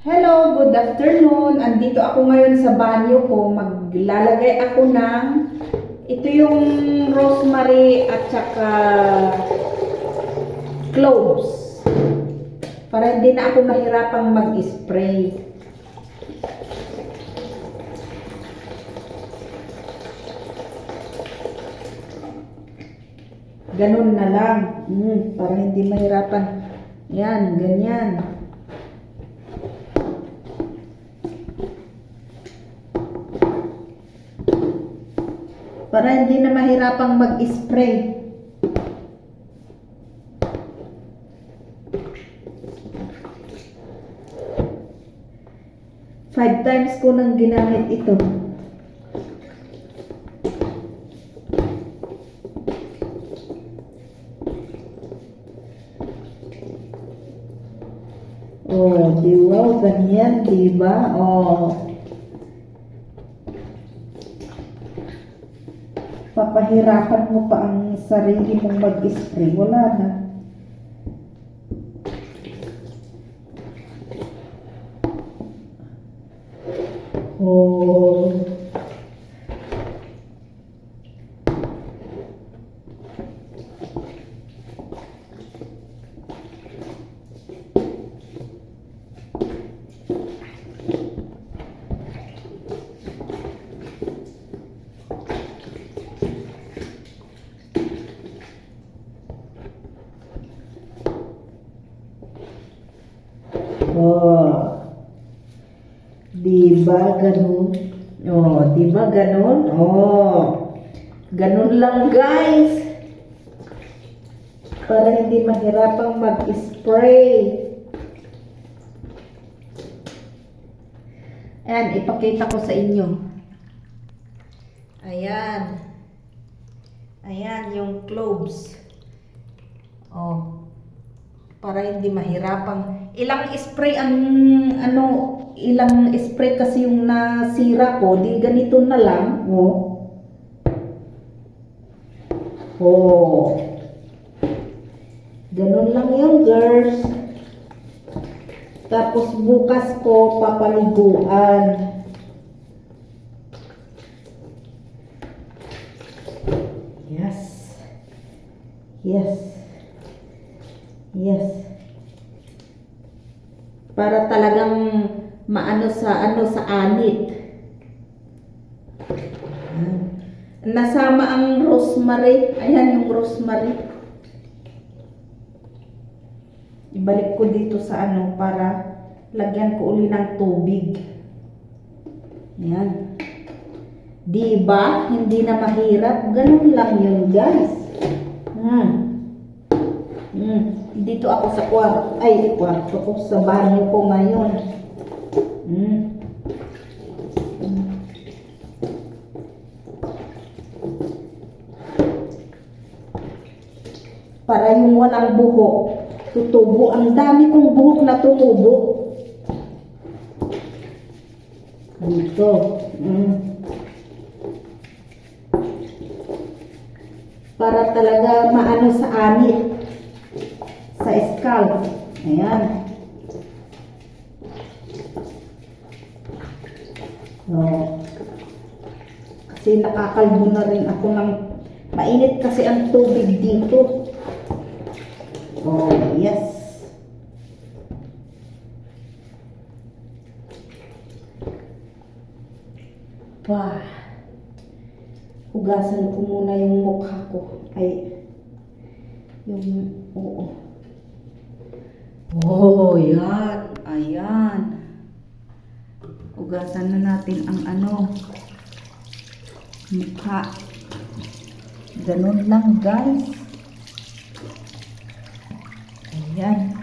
Hello, good afternoon. Andito ako ngayon sa banyo ko. Maglalagay ako ng ito yung rosemary at saka cloves. Para hindi na ako mahirapang mag-spray. Ganun na lang. Para hindi mahirapan. Yan, ganyan. Para hindi na mahirapang mag-spray. Five times ko nang ginamit ito. Oh, di ba? Ganyan, di ba? Oh. Papahirapan mo pa ang sarili mong mag-spray. Wala na. Oh. Oh. Diba ganun? Oh, diba ganun? Oh. Ganun lang, guys. Para hindi mahirapang mag-spray. Ayan, ipakita ko sa inyo. Ayan. Ayan, yung cloves. Oh. Para hindi mahirapang. Ilang spray ang ilang spray kasi yung nasira ko, di ganito na lang. Oh. Oh. Ganun lang yun, girls. Tapos bukas ko papaliguan. Yes. Yes. Yes. Para talagang maano sa anit. Nasama ang rosemary. Ayan yung rosemary. Ibalik ko dito sa para lagyan ko uli ng tubig. Ayan. Diba? Hindi na mahirap. Ganun lang yun, guys. Dito ako sa kwarto ko, sa banyo ko ngayon. Para yung walang buhok, tutubo. Ang dami kong buhok na tumubo. Dito. Para talaga maano sa anit. Sa scalp. Ayan. So, kasi nakakalbo na rin ako ng mainit kasi ang tubig dito. Oh, yes. Wow. Hugasan ko muna yung mukha ko. Oo. Oh, yan. Ayan. Hugasan na natin ang mukha. Ganun lang, guys. Ayan.